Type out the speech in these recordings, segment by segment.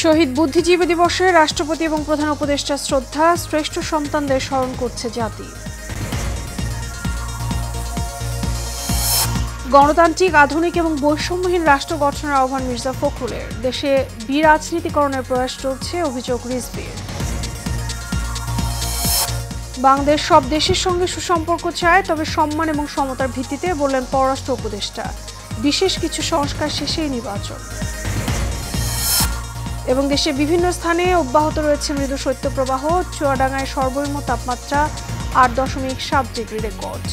শহীদ বুদ্ধিজীবী দিবসে রাষ্ট্রপতি এবং প্রধান উপদেষ্টা শ্রদ্ধা, শ্রেষ্ঠ সন্তানদের স্মরণ করছে জাতি। গণতান্ত্রিক, আধুনিক এবং বৈষম্যহীন রাষ্ট্র গঠনের আহ্বান মির্জা ফখরুলের। দেশে বিরাজনীতিকরণের প্রয়াস চলছে, অভিযোগ রিজভীর। বাংলাদেশ সব দেশের সঙ্গে সুসম্পর্ক চায়, তবে সম্মান এবং সমতার ভিত্তিতে, বললেন পররাষ্ট্র উপদেষ্টা। বিশেষ কিছু সংস্কার শেষেই নির্বাচন। এবং দেশে বিভিন্ন স্থানে অব্যাহত রয়েছে মৃদু শৈত্যপ্রবাহ। চুয়াডাঙ্গায় সর্বনিম্ন তাপমাত্রা 8.7 ডিগ্রি রেকর্ড।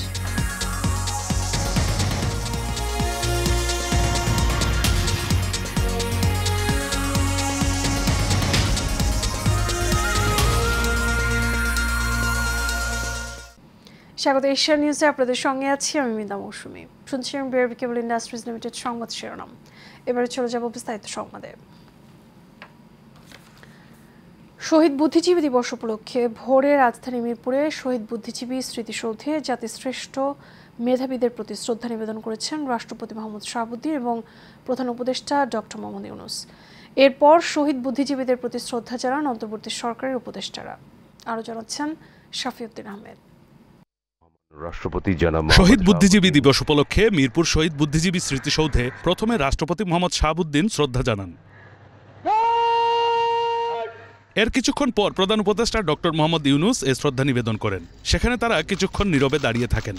স্বাগত এশিয়ান নিউজে, আপনাদের সঙ্গে আছি আমি মিতা মৌসুমী। শুনছিলেন বিআরবি কেবল ইন্ডাস্ট্রিজ লিমিটেড সংবাদ শিরোনাম। এবারে চলে যাব বিস্তারিত সংবাদে। শহীদ বুদ্ধিজীবী দিবস উপলক্ষে ভোরে রাজধানী মিরপুরে শহীদ বুদ্ধিজীবী স্মৃতিসৌধে জাতির শ্রেষ্ঠ মেধাবীদের প্রতি শ্রদ্ধা নিবেদন করেছেন রাষ্ট্রপতি মোহাম্মদ শাহাবুদ্দিন এবং প্রধান উপদেষ্টা ডক্টর মোহাম্মদ ইউনূস। এরপর শহীদ বুদ্ধিজীবীদের প্রতি শ্রদ্ধা জানান অন্তর্বর্তী সরকারের উপদেষ্টারা। আরও জানাচ্ছেন শাফিউদ্দিন আহমেদ। শহীদ বুদ্ধিজীবী দিবস উপলক্ষে মিরপুর শহীদ বুদ্ধিজীবী স্মৃতিসৌধে প্রথমে রাষ্ট্রপতি মোহাম্মদ শাহাবুদ্দিন শ্রদ্ধা জানান। এর কিছুক্ষণ পর প্রধান উপদেষ্টা ডক্টর মোহাম্মদ ইউনূস এ শ্রদ্ধা নিবেদন করেন। সেখানে তারা কিছুক্ষণ নীরবে দাঁড়িয়ে থাকেন।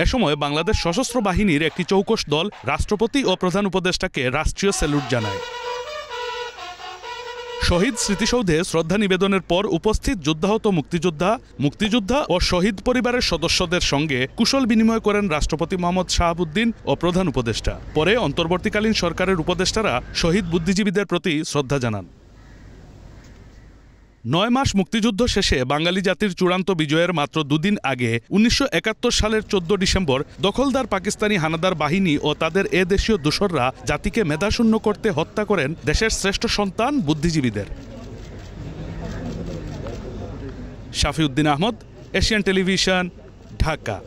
এ সময় বাংলাদেশ সশস্ত্র বাহিনীর একটি চৌকস দল রাষ্ট্রপতি ও প্রধান উপদেষ্টাকে রাষ্ট্রীয় স্যালুট জানায়। শহীদ স্মৃতিসৌধে শ্রদ্ধা নিবেদনের পর উপস্থিত যুদ্ধাহত মুক্তিযোদ্ধা ও শহীদ পরিবারের সদস্যদের সঙ্গে কুশল বিনিময় করেন রাষ্ট্রপতি মোহাম্মদ শাহাবুদ্দিন ও প্রধান উপদেষ্টা। পরে অন্তর্বর্তীকালীন সরকারের উপদেষ্টারা শহীদ বুদ্ধিজীবীদের প্রতি শ্রদ্ধা জানান। 9 মাস মুক্তিযুদ্ধ শেষে বাঙালি জাতির চূড়ান্ত বিজয়ের মাত্র দুদিন আগে 1971 সালের 14 ডিসেম্বর দখলদার পাকিস্তানি হানাদার বাহিনী ও তাদের দেশীয় দোসররা জাতিকে মেধাশূন্য করতে হত্যা করেন দেশের শ্রেষ্ঠ সন্তান বুদ্ধিজীবীদের। Shafiuddin Ahmed, Asian television, Dhaka.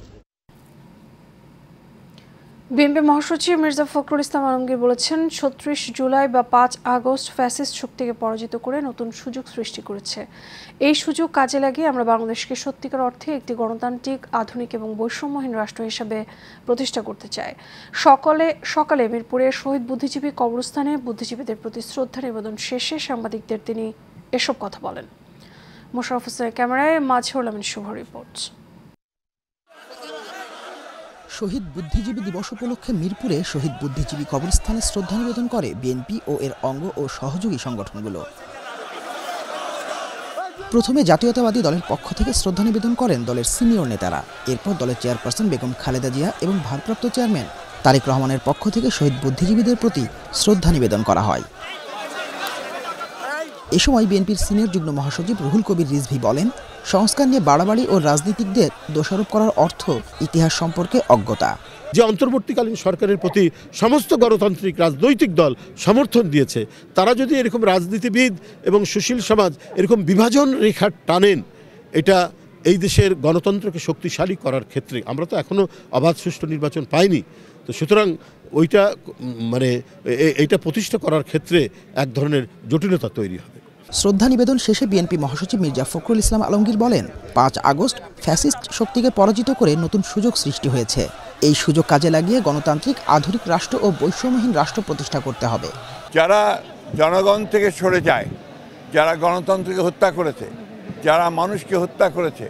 বিএনপি মহাসচিব মির্জা ফখরুল ইসলাম আলমগীর বলেছেন, ৩৬ জুলাই বা 5 আগস্ট ফ্যাসিস্ট শক্তিকে পরাজিত করে নতুন সুযোগ সৃষ্টি করেছে। এই সুযোগ কাজে লাগিয়ে আমরা বাংলাদেশকে সত্যিকার অর্থে একটি গণতান্ত্রিক, আধুনিক এবং বৈষম্যহীন রাষ্ট্র হিসেবে প্রতিষ্ঠা করতে চাই। সকালে মিরপুরের শহীদ বুদ্ধিজীবী কবরস্থানে বুদ্ধিজীবীদের প্রতি শ্রদ্ধা নিবেদন শেষে সাংবাদিকদের তিনি এসব কথা বলেন। মোশাররফ হোসেনের ক্যামেরায় মাজহারুল আমিন শুভ রিপোর্ট। শহীদ বুদ্ধিজীবী দিবস উপলক্ষে মিরপুরে শহীদ বুদ্ধিজীবী কবরস্থানে শ্রদ্ধা নিবেদন করে বিএনপি ও এর অঙ্গ ও সহযোগী সংগঠনগুলো। প্রথমে জাতীয়তাবাদী দলের পক্ষ থেকে শ্রদ্ধা নিবেদন করেন দলের সিনিয়র নেতারা। এরপর দলের চেয়ারপারসন বেগম খালেদা জিয়া এবং ভারপ্রাপ্ত চেয়ারম্যান তারেক রহমানের পক্ষ থেকে শহীদ বুদ্ধিজীবীদের প্রতি শ্রদ্ধা নিবেদন করা হয়। এ সময় বিএনপির সিনিয়র যুগ্ম মহাসচিব রুহুল কবির রিজভী বলেন, সংস্কার নিয়ে বাড়াবাড়ি ও রাজনীতিকদের দোষারোপ করার অর্থ ইতিহাস সম্পর্কে অজ্ঞতা। যে অন্তর্বর্তীকালীন সরকারের প্রতি সমস্ত গণতান্ত্রিক রাজনৈতিক দল সমর্থন দিয়েছে, তারা যদি এরকম রাজনীতিবিদ এবং সুশীল সমাজ এরকম বিভাজন রেখা টানেন, এটা এই দেশের গণতন্ত্রকে শক্তিশালী করার ক্ষেত্রে, আমরা তো এখনো অবাধ সুষ্ঠু নির্বাচন পাইনি, তো সুতরাং এইটা প্রতিষ্ঠা করার ক্ষেত্রে এক ধরনের জটিলতা তৈরি হবে। শ্রদ্ধা নিবেদন শেষে বিএনপি মহাসচিব মির্জা ফখরুল ইসলাম আলমগীর বলেন, 5 আগস্ট ফ্যাসিস্ট শক্তিকে পরাজিত করে নতুন সুযোগ সৃষ্টি হয়েছে। এই সুযোগ কাজে লাগিয়ে গণতান্ত্রিক, আধুনিক রাষ্ট্র ও বৈষম্যহীন রাষ্ট্র প্রতিষ্ঠা করতে হবে। যারা জনগণ থেকে সরে যায়, যারা গণতন্ত্রকে হত্যা করেছে, যারা মানুষকে হত্যা করেছে,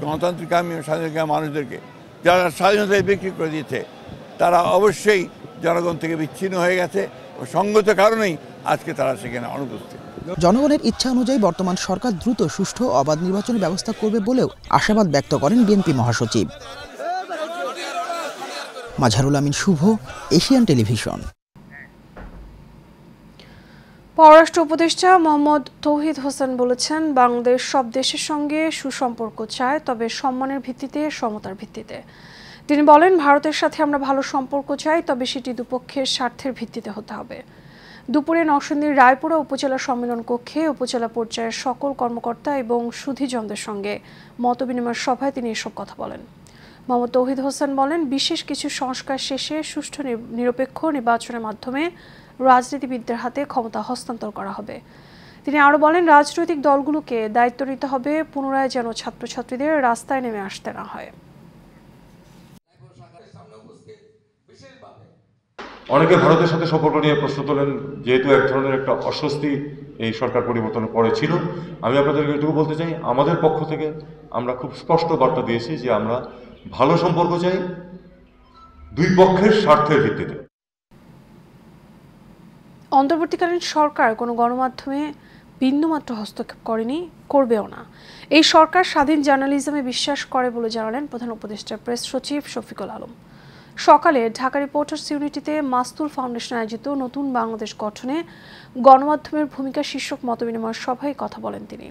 গণতান্ত্রিকামী স্বাধীনতাকামী মানুষদেরকে যারা স্বাধীনতায় বিক্রি করে দিয়েছে, তারা অবশ্যই জনগণ থেকে বিচ্ছিন্ন হয়ে গেছে ও সঙ্গত কারণেই আজকে তারা সেখানে অনুপস্থিত। জনগণের ইচ্ছা অনুযায়ী বর্তমান সরকার দ্রুত সুষ্ঠু ও অবাধ নির্বাচনের ব্যবস্থা করবে বলেও আশাবাদ ব্যক্ত করেন বিএনপি মহাসচিব। মাজহারুল আমিন শুভ, এশিয়ান টেলিভিশন। পররাষ্ট্র উপদেষ্টা মোহাম্মদ তৌহিদ হোসেন বলেছেন, বাংলাদেশ সব দেশের সঙ্গে সুসম্পর্ক চায়, তবে সম্মানের ভিত্তিতে, সমতার ভিত্তিতে। তিনি বলেন, ভারতের সাথে আমরা ভালো সম্পর্ক চাই, তবে সেটি দুপক্ষের স্বার্থের ভিত্তিতে হতে হবে। দুপুরে নরসিংদীর রায়পুরা উপজেলা সম্মেলন কক্ষে উপজেলা পর্যায়ের সকল কর্মকর্তা এবং সুধীজনদের সঙ্গে মতবিনিময় সভায় তিনি এসব কথা বলেন। মোহাম্মদ তৌহিদ হোসেন বলেন, বিশেষ কিছু সংস্কার শেষে সুষ্ঠু নিরপেক্ষ নির্বাচনের মাধ্যমে রাজনীতিবিদদের হাতে ক্ষমতা হস্তান্তর করা হবে। তিনি আরও বলেন, রাজনৈতিক দলগুলোকে দায়িত্ব নিতে হবে পুনরায় যেন ছাত্রছাত্রীদের রাস্তায় নেমে আসতে না হয়। অনেকে ভারতের সাথে সম্পর্ক নিয়ে প্রশ্ন তোলেন, যেহেতু এক ধরনের একটা অস্বস্তি এই সরকার পরিবর্তনের পরে ছিল। আমি আপনাদেরকে এটুকু বলতে চাই, আমাদের পক্ষ থেকে আমরা খুব স্পষ্ট বার্তা দিয়েছি যে আমরা ভালো সম্পর্ক চাই দুই পক্ষের স্বার্থের ভিত্তিতে। অন্তর্বর্তীকালীন সরকার কোনো গণমাধ্যমে বিন্দুমাত্র হস্তক্ষেপ করেনি, করবেও না। এই সরকার স্বাধীন জার্নালিজমে বিশ্বাস করে বলে জানালেন প্রধান উপদেষ্টা প্রেস সচিব শফিকুল আলম। সকালে ঢাকা রিপোর্টার্স ইউনিটিতে মাস্তুল ফাউন্ডেশন আয়োজিত নতুন বাংলাদেশ গঠনে গণমাধ্যমের ভূমিকা শীর্ষক মতবিনিময় সভায় কথা বলেন তিনি।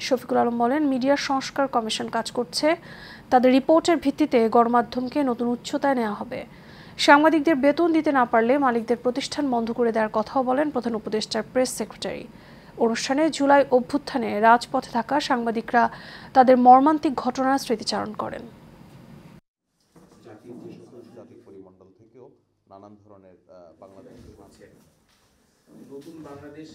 শফিকুল আলম বলেন, মিডিয়া সংস্কার কমিশন কাজ করছে, তাদের রিপোর্টের ভিত্তিতে গণমাধ্যমকে নতুন উচ্চতায় নেওয়া হবে। সাংবাদিকদের বেতন দিতে না পারলে মালিকদের প্রতিষ্ঠান বন্ধ করে দেওয়ার কথাও বলেন প্রধান উপদেষ্টার প্রেস সেক্রেটারি। অনুষ্ঠানে জুলাই অভ্যুত্থানে রাজপথে থাকা সাংবাদিকরা তাদের মর্মান্তিক ঘটনার স্মৃতিচারণ করেন। বাংলাদেশ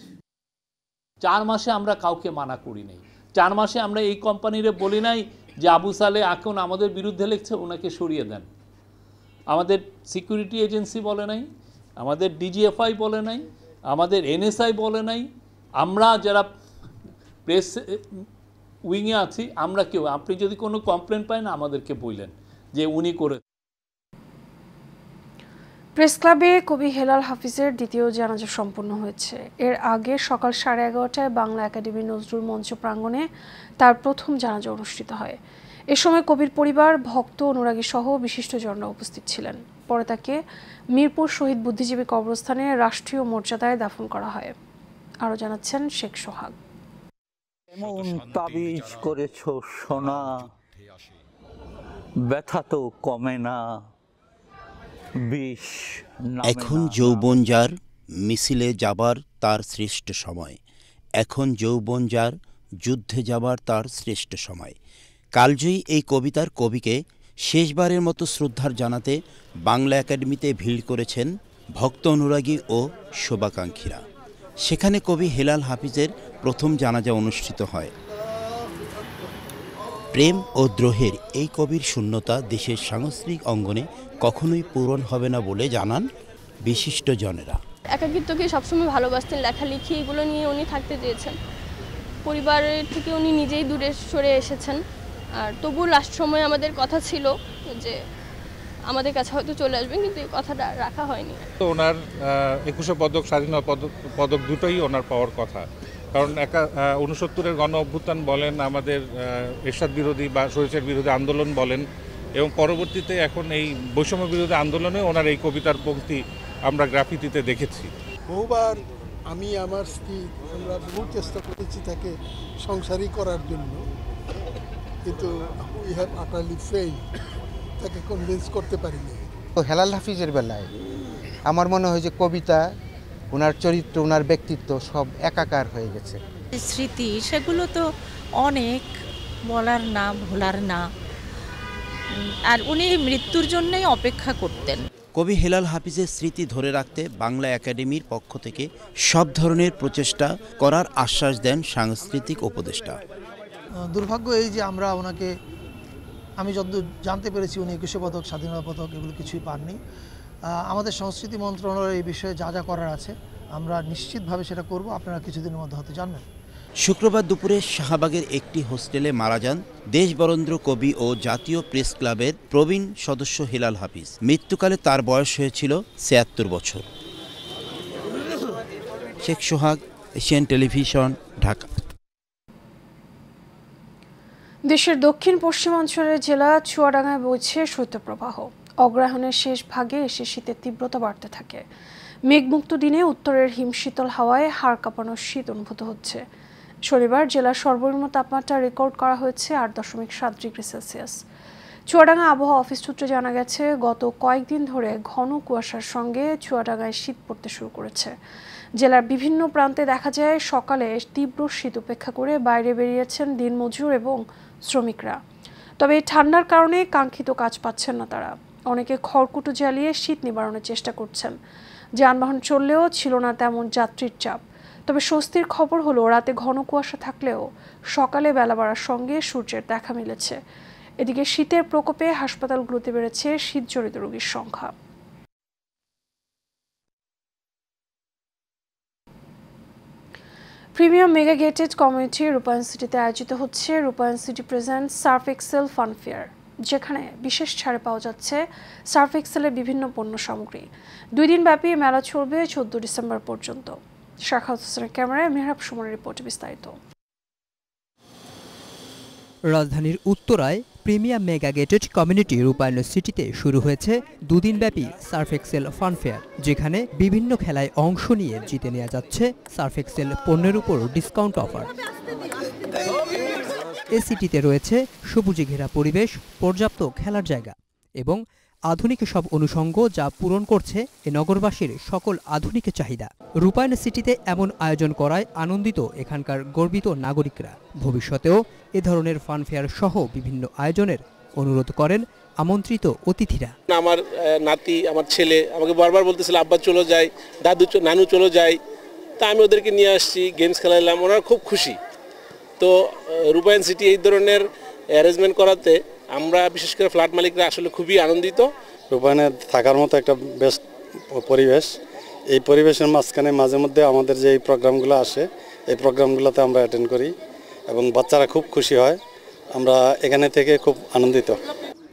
4 মাসে আমরা কাউকে মানা করি নাই। 4 মাসে আমরা এই কোম্পানিরে বলি নাই যে আবু সালে এখন আমাদের বিরুদ্ধে লিখছে, ওনাকে সরিয়ে দেন। আমাদের সিকিউরিটি এজেন্সি বলে নাই, আমাদের ডিজিএফআই বলে নাই, আমাদের এনএসআই বলে নাই। আমরা যারা প্রেস উইংয়ে আছি আমরা কেউ, আপনি যদি কোনো কমপ্লেন পান আমাদেরকে বললেন যে উনি করে। প্রেস ক্লাবে কবি হেলাল হাফিজের দ্বিতীয় জানাজা সম্পন্ন হয়েছে। এর আগে সকাল 11:30টায় বাংলা একাডেমি নজরুল মঞ্চ প্রাঙ্গণে তার প্রথম জানাজা অনুষ্ঠিত হয়। এ সময় কবির পরিবার, ভক্ত, অনুরাগী সহ বিশিষ্টজনরা উপস্থিত ছিলেন। পরে তাকে মিরপুর শহীদ বুদ্ধিজীবী কবরস্থানে রাষ্ট্রীয় মর্যাদায় দাফন করা হয়। আরও জানাচ্ছেন শেখ সোহাগ। এমন তাবিজ করেছ সোনা, ব্যথা তো কমে না, বিষ এখন যৌবন যার, মিছিলে যাবার তার শ্রেষ্ঠ সময়। এখন যৌবন যার, যুদ্ধে যাবার তার শ্রেষ্ঠ সময়। কালজয়ী এই কবিতার কবিকে শেষবারের মতো শ্রদ্ধার জানাতে বাংলা একাডেমিতে ভিড় করেছেন ভক্ত, অনুরাগী ও শুভাকাঙ্ক্ষীরা। সেখানে কবি হেলাল হাফিজের প্রথম জানাজা অনুষ্ঠিত হয়। প্রেম ও দ্রোহের এই কবির শূন্যতা দেশের সাংস্কৃতিক অঙ্গনে কখনোই পূরণ হবে না বলে জানান বিশিষ্টজনেরা। একাকিত্বকে সবসময় ভালোবাসতেন, লেখালেখি এগুলো নিয়ে উনি থাকতে চেয়েছেন। পরিবারের থেকে উনি নিজেই দূরে সরে এসেছেন। আর তবু লাস্ট সময় আমাদের কথা ছিল যে আমাদের কাছে হয়তো চলে আসবেন, কিন্তু এই কথাটা রাখা হয়নি। তো ওনার 21শে পদক, স্বাধীনতা পদক দুটোই ওনার পাওয়ার কথা। কারণ 69-এর গণ অভ্যুত্থান বলেন, আমাদের এরশাদ বিরোধী বা স্বৈরাচার বিরোধী আন্দোলন বলেন, এবং পরবর্তীতে এখন এই বৈষম্য বিরোধী আন্দোলনে ওনার এই কবিতার পংক্তি আমরা গ্রাফিতিতে দেখেছি। বহুবার আমি, আমার স্ত্রী, আমরা বহু চেষ্টা করেছি তাকে সংসারী করার জন্য, কিন্তু উই হ্যাভ আটারলি ফেইল, তাকে কনভিন্স করতে পারিনি। তো হেলাল হাফিজের বেলায় আমার মনে হয় যে কবিতা, ওনার চরিত্র, ওনার ব্যক্তিত্ব সব একাকার হয়ে গেছে। স্মৃতি সেগুলো তো অনেক, বলার না, ভোলার না। আর উনি মৃত্যুর জন্যই অপেক্ষা করতেন। কবি হেলাল হাফিজের স্মৃতি ধরে রাখতে বাংলা একাডেমির পক্ষ থেকে সব ধরনের প্রচেষ্টা করার আশ্বাস দেন সাংস্কৃতিক উপদেষ্টা। দুর্ভাগ্য এই যে আমরা ওনাকে, আমি যতদূর জানতে পেরেছি উনি 21শে পদক, স্বাধীনতা পদক এগুলো কিছুই পাননি। আমাদের সংস্কৃতি মন্ত্রণালয়ের এই বিষয়ে যা যা করার আছে আমরা নিশ্চিতভাবে সেটা করব, আপনারা কিছুদিনের মধ্যে হয়তো জানবেন। শুক্রবার দুপুরে শাহবাগের একটি হোস্টেলে মারা যান দেশবরেণ্য কবি ও জাতীয় প্রেস ক্লাবের প্রবীণ সদস্য হেলাল হাফিজ। মৃত্যুকালে তার বয়স হয়েছিল ৭৬ বছর। শেখ সোহাগ, এশিয়ান টেলিভিশন, ঢাকা। দেশের দক্ষিণ পশ্চিমাঞ্চলের জেলা চুয়াডাঙ্গায় বইছে শৈত্যপ্রবাহ। অগ্রহায়ণের শেষ ভাগে এসে শীতের তীব্রতা বাড়তে থাকে। মেঘমুক্ত দিনে উত্তরের হিমশীতল হাওয়ায় হাড় কাঁপানো শীত অনুভূত হচ্ছে। শনিবার জেলার সর্বনিম্ন তাপমাত্রা রেকর্ড করা হয়েছে ৮.৭ ডিগ্রি সেলসিয়াস। চুয়াডাঙ্গা আবহাওয়া অফিস সূত্রে জানা গেছে, গত কয়েকদিন ধরে ঘন কুয়াশার সঙ্গে চুয়াডাঙ্গায় শীত পড়তে শুরু করেছে। জেলার বিভিন্ন প্রান্তে দেখা যায় সকালে তীব্র শীত উপেক্ষা করে বাইরে বেরিয়েছেন দিনমজুর এবং শ্রমিকরা। তবে এই ঠান্ডার কারণে কাঙ্ক্ষিত কাজ পাচ্ছেন না তারা। অনেকে খড়কুটো জ্বালিয়ে শীত নিবারণের চেষ্টা করছেন। যানবাহন চললেও ছিল না তেমন যাত্রীর চাপ। তবে স্বস্তির খবর হলো রাতে ঘন কুয়াশা থাকলেও সকালে বেলা বাড়ার সঙ্গে সূর্যের দেখা মিলেছে। এদিকে শীতের প্রকোপে হাসপাতালগুলোতে বেড়েছে শীতজনিত রোগীর সংখ্যা। প্রিমিয়াম মেগা গেটেড কমিউনিটি রূপায়ণ সিটিতে আয়োজিত হচ্ছে Rupayan city present Surf Excel fun fair, যেখানে বিশেষ ছাড়ে পাওয়া যাচ্ছে সার্ফ এক্সেলের বিভিন্ন পণ্য সামগ্রী। 2 দিন ব্যাপী মেলা চলবে 14 ডিসেম্বর পর্যন্ত। শাখাউত হোসেনের ক্যামেরায় মেহরাব সুমনের রিপোর্টে বিস্তারিত। রাজধানীর উত্তরায় প্রিমিয়াম মেগা গেটেড কমিউনিটি রূপায়ণ সিটিতে শুরু হয়েছে 2 দিনব্যাপী সার্ফ এক্সেল ফান ফেয়ার, যেখানে বিভিন্ন খেলায় অংশ নিয়ে জিতে নেওয়া যাচ্ছে সার্ফ এক্সেল পণ্যের উপর ডিসকাউন্ট অফার। এই সিটিতে রয়েছে সবুজে ঘেরা পরিবেশ, পর্যাপ্ত খেলার জায়গা এবং আধুনিক সব অনুষঙ্গ, যা পূরণ করছে এ নগরবাসীর সকল আধুনিক চাহিদা। রূপায়ণ সিটিতে এমন আয়োজন করায় আনন্দিত এখানকার গর্বিত নাগরিকরা। ভবিষ্যতেও এ ধরনের ফান ফেয়ার সহ বিভিন্ন আয়োজনের অনুরোধ করেন আমন্ত্রিত অতিথিরা। আমার নাতি, আমার ছেলে আমাকে বারবার বলতেছিল আব্বা চলো যাই, নানু চলো যাই, তা আমি ওদেরকে নিয়ে আসছি, গেমস খেলালাম, ওনারা খুব খুশি। তো রূপায়ণ সিটি এই ধরনের অ্যারেঞ্জমেন্ট করাতে আমরা বিশেষ করে ফ্ল্যাট মালিকরা আসলে খুবই আনন্দিত। রূপায়ণে থাকার মতো একটা বেস্ট পরিবেশ। এই পরিবেশের মাঝখানে মাঝে মধ্যে আমাদের যে এই প্রোগ্রামগুলো আসে, এই প্রোগ্রামগুলোতে আমরা অ্যাটেন্ড করি এবং বাচ্চারা খুব খুশি হয়। আমরা এখানে থেকে খুব আনন্দিত।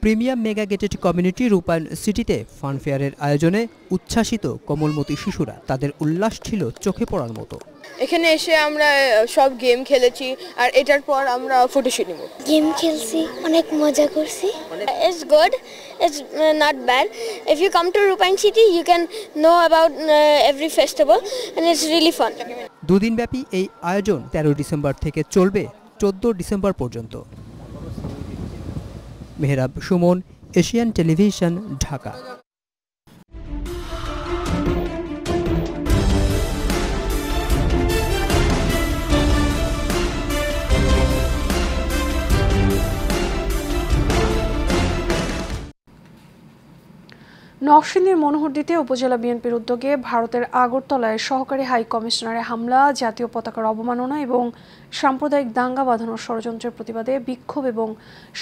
প্রিমিয়াম মেগা গেটেড কমিউনিটি রূপায়ণ সিটিতে ফান ফেয়ারের আয়োজনে উচ্ছ্বাসিত কোমলমতি শিশুরা। তাদের উল্লাস ছিল চোখে পড়ার মতো। এখানে এসে আমরা সব গেম খেলেছি, আর এটার পর আমরা ফটোশুট নিব। গেম খেলছি, অনেক মজা করছি। It's good, it's not bad. If you come to Rupine City, you can know about every festival and it's really fun. 2 দিনব্যাপী এই আয়োজন 13 ডিসেম্বর থেকে চলবে 14 ডিসেম্বর পর্যন্ত। Mehrab Suman, Asian television, Dhaka. নরসিংদীর মনোহরদীতে উপজেলা বিএনপির উদ্যোগে ভারতের আগরতলায় সহকারী হাই কমিশনারের হামলা, জাতীয় পতাকার অবমাননা এবং সাম্প্রদায়িক দাঙ্গা বাঁধানোর ষড়যন্ত্রের প্রতিবাদে বিক্ষোভ এবং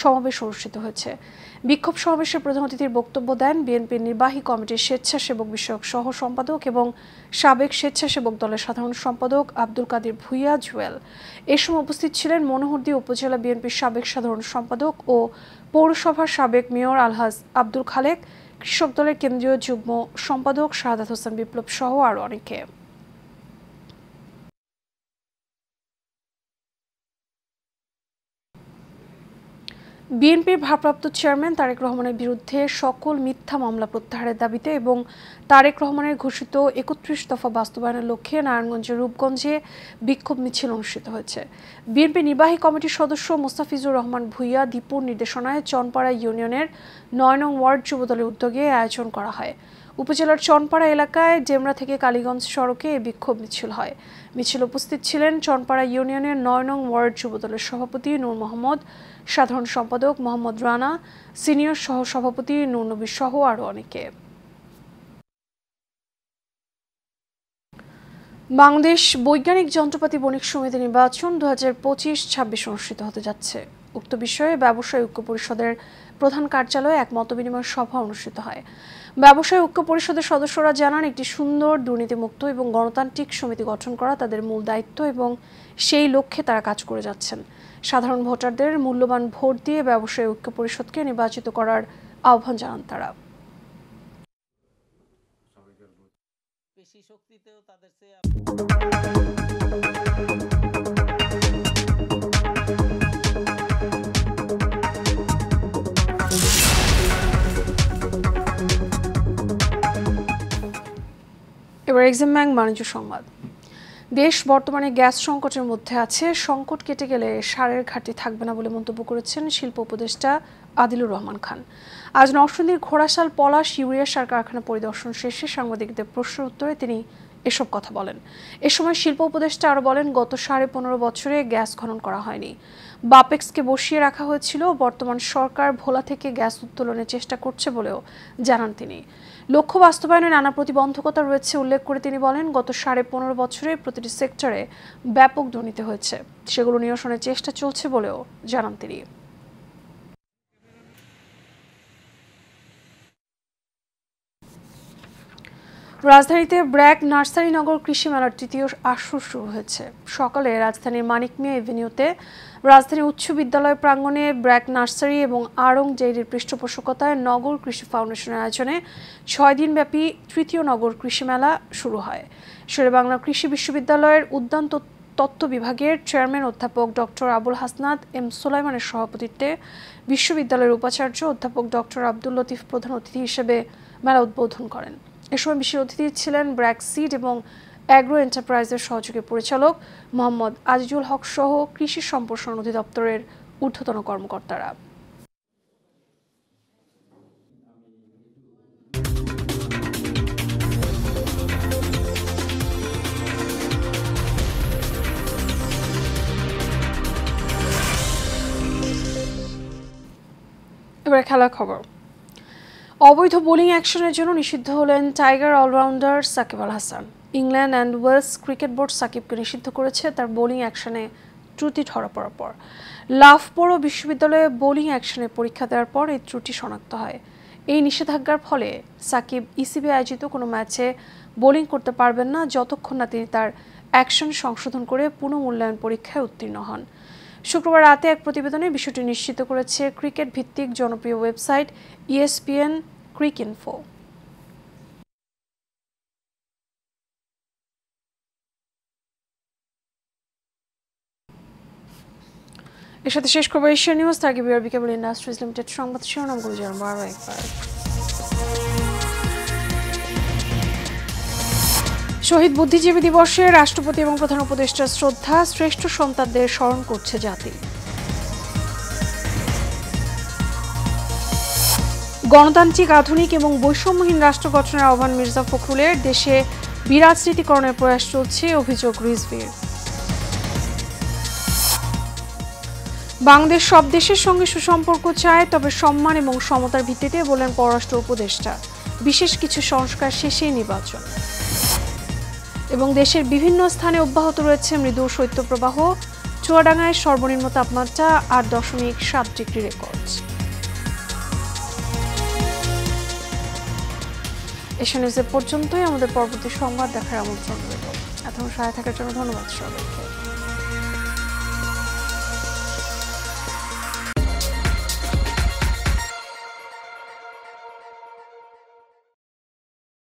সমাবেশ অনুষ্ঠিত হয়েছে। বিক্ষোভ সমাবেশে প্রধান অতিথির বক্তব্য দেন বিএনপির নির্বাহী কমিটির স্বেচ্ছাসেবক বিষয়ক সহ সম্পাদক এবং সাবেক স্বেচ্ছাসেবক দলের সাধারণ সম্পাদক আব্দুল কাদির ভুইয়া জুয়েল। এ সময় উপস্থিত ছিলেন মনোহরদী উপজেলা বিএনপির সাবেক সাধারণ সম্পাদক ও পৌরসভার সাবেক মেয়র আলহাজ আব্দুল খালেক, কৃষক দলের কেন্দ্রীয় যুগ্ম সম্পাদক শাহাদাত হোসেন বিপ্লব সহ আরো অনেকে। বিএনপির ভারপ্রাপ্ত চেয়ারম্যান তারেক রহমানের বিরুদ্ধে সকল মিথ্যা মামলা প্রত্যাহারের দাবিতে এবং তারেক রহমানের ঘোষিত 31 দফা বাস্তবায়নের লক্ষ্যে নারায়ণগঞ্জের রূপগঞ্জে বিক্ষোভ মিছিল অনুষ্ঠিত হয়েছে। বিএনপি নির্বাহী কমিটির সদস্য মোস্তাফিজুর রহমান ভুইয়া দীপুর নির্দেশনায় চনপাড়া ইউনিয়নের 9 নং ওয়ার্ড যুবদলের উদ্যোগে আয়োজন করা হয়। উপজেলার চনপাড়া এলাকায় ডেমরা থেকে কালীগঞ্জ সড়কে এই বিক্ষোভ মিছিল হয়। মিছিলে উপস্থিত ছিলেন চনপাড়া ইউনিয়নের 9 নং ওয়ার্ড যুবদলের সভাপতি নূর মোহাম্মদ, সাধারণ সম্পাদক মোহাম্মদ রানা, সিনিয়র সহ সভাপতি নূর নবী সহ আরো অনেকে। বাংলাদেশ বৈজ্ঞানিক যন্ত্রপাতি বণিক সমিতি নির্বাচন 2025-26 অনুষ্ঠিত হতে যাচ্ছে। উক্ত বিষয়ে ব্যবসায়ী ঐক্য পরিষদের প্রধান কার্যালয়ে এক মতবিনিময় সভা অনুষ্ঠিত হয়। ব্যবসায়ী ঐক্য পরিষদের সদস্যরা জানান, একটি সুন্দর, দুর্নীতিমুক্ত এবং গণতান্ত্রিক সমিতি গঠন করা তাদের মূল দায়িত্ব এবং সেই লক্ষ্যে তারা কাজ করে যাচ্ছেন। সাধারণ ভোটারদের মূল্যবান ভোট দিয়ে ব্যবসায়ী ঐক্য পরিষদকে নির্বাচিত করার আহ্বান জানান তারা। এবার এক্সাম ব্যাংক বাণিজ্য সংবাদ। দেশ বর্তমানে গ্যাস সংকটের মধ্যে আছে। সংকট কেটে গেলে সারের ঘাটতি থাকবে না বলে মন্তব্য করেছেন শিল্প উপদেষ্টা আদিলুর রহমান খান। আজ নরসিংদীর ঘোড়াশাল পলাশ ইউরিয়া সার কারখানা পরিদর্শন শেষে সাংবাদিকদের প্রশ্নের উত্তরে তিনি এসব কথা বলেন। এ সময় শিল্প উপদেষ্টা আরও বলেন, গত 15.5 বছরে গ্যাস খনন করা হয়নি, বাপেক্সকে বসিয়ে রাখা হয়েছিল। বর্তমান সরকার ভোলা থেকে গ্যাস উত্তোলনের চেষ্টা করছে বলেও জানান তিনি। লক্ষ্য বাস্তবায়নে নানা প্রতিবন্ধকতা রয়েছে উল্লেখ করে তিনি বলেন, গত 15.5 বছরে প্রতিটি সেক্টরে ব্যাপক দুর্নীতি হয়েছে, সেগুলো নিরসনের চেষ্টা চলছে বলেও জানান তিনি। রাজধানীতে ব্র্যাক নার্সারিনগর কৃষি মেলার তৃতীয় আসর শুরু হয়েছে। সকালে রাজধানীর মানিক মিয়া এভিনিউতে রাজধানী উচ্চ বিদ্যালয় প্রাঙ্গণে ব্র্যাক নার্সারি এবং আড়ং ডেইরির পৃষ্ঠপোষকতায় নগর কৃষি ফাউন্ডেশনের আয়োজনে 6 দিনব্যাপী তৃতীয় নগর কৃষি মেলা শুরু হয়। শেরেবাংলা কৃষি বিশ্ববিদ্যালয়ের উদ্যান তত্ত্ব বিভাগের চেয়ারম্যান অধ্যাপক ডক্টর আবুল হাসনাত এম সুলাইমানের সভাপতিত্বে বিশ্ববিদ্যালয়ের উপাচার্য অধ্যাপক ডক্টর আব্দুল লতিফ প্রধান অতিথি হিসেবে মেলা উদ্বোধন করেন। এ সময় বিশেষ অতিথি ছিলেন ব্র্যাক সিড এবং অ্যাগ্রো এন্টারপ্রাইজের সহযোগী পরিচালক মোহাম্মদ আজিজুল হক সহ কৃষি সম্প্রসারণ অধিদপ্তরের ঊর্ধ্বতন কর্মকর্তারা। এবার খেলার খবর। অবৈধ বোলিং অ্যাকশনের জন্য নিষিদ্ধ হলেন tiger allrounder Shakib Al Hasan. England and Wales cricket board সাকিবকে নিষিদ্ধ করেছে তার বোলিং অ্যাকশনে ত্রুটি ধরা পড়ার পর। লাফবরো বিশ্ববিদ্যালয়ে বোলিং অ্যাকশনে পরীক্ষা দেওয়ার পর এই ত্রুটি শনাক্ত হয়। এই নিষেধাজ্ঞার ফলে সাকিব ইসিবি আয়োজিত কোনো ম্যাচে বোলিং করতে পারবেন না যতক্ষণ না তিনি তার অ্যাকশন সংশোধন করে পুনঃমূল্যায়ন পরীক্ষায় উত্তীর্ণ হন। শুক্রবার রাতে এক প্রতিবেদনে বিষয়টি নিশ্চিত করেছে ক্রিকেট ভিত্তিক জনপ্রিয় ওয়েবসাইট ESPN ক্রিকইনফো। এর সাথে শেষ করবো এশিয়া নিউজ। তার আগে বিআরবি কেবল ইন্ডাস্ট্রিজ লিমিটেড সংবাদ শিরোনামগুলো জানাবো আরও একবার। শহীদ বুদ্ধিজীবী দিবসে রাষ্ট্রপতি এবং প্রধান উপদেষ্টার শ্রদ্ধা, শ্রেষ্ঠ সন্তানদের স্মরণ করছে জাতি। গণতান্ত্রিক, আধুনিক এবং বৈষম্যহীন রাষ্ট্র গঠনের আহ্বান মির্জা ফখরুলের, দেশে বিরাজনীতিকরণের প্রয়াস চলছে, অভিযোগ রিজভির। বাংলাদেশ সব দেশের সঙ্গে সুসম্পর্ক চায়, তবে সম্মান এবং সমতার ভিত্তিতে, বলেন পররাষ্ট্র উপদেষ্টা। বিশেষ কিছু সংস্কার শেষেই নির্বাচন। এবং দেশের বিভিন্ন স্থানে অব্যাহত রয়েছে মৃদু শৈত্যপ্রবাহ, চুয়াডাঙ্গায় সর্বনিম্ন তাপমাত্রা 8.7 ডিগ্রি রেকর্ড। এশিয়া নিউজে পর্যন্তই। আমাদের পরবর্তী সংবাদ দেখার আমন্ত্রণ রইল। এতক্ষণ সাথে থাকার জন্য ধন্যবাদ সবাইকে।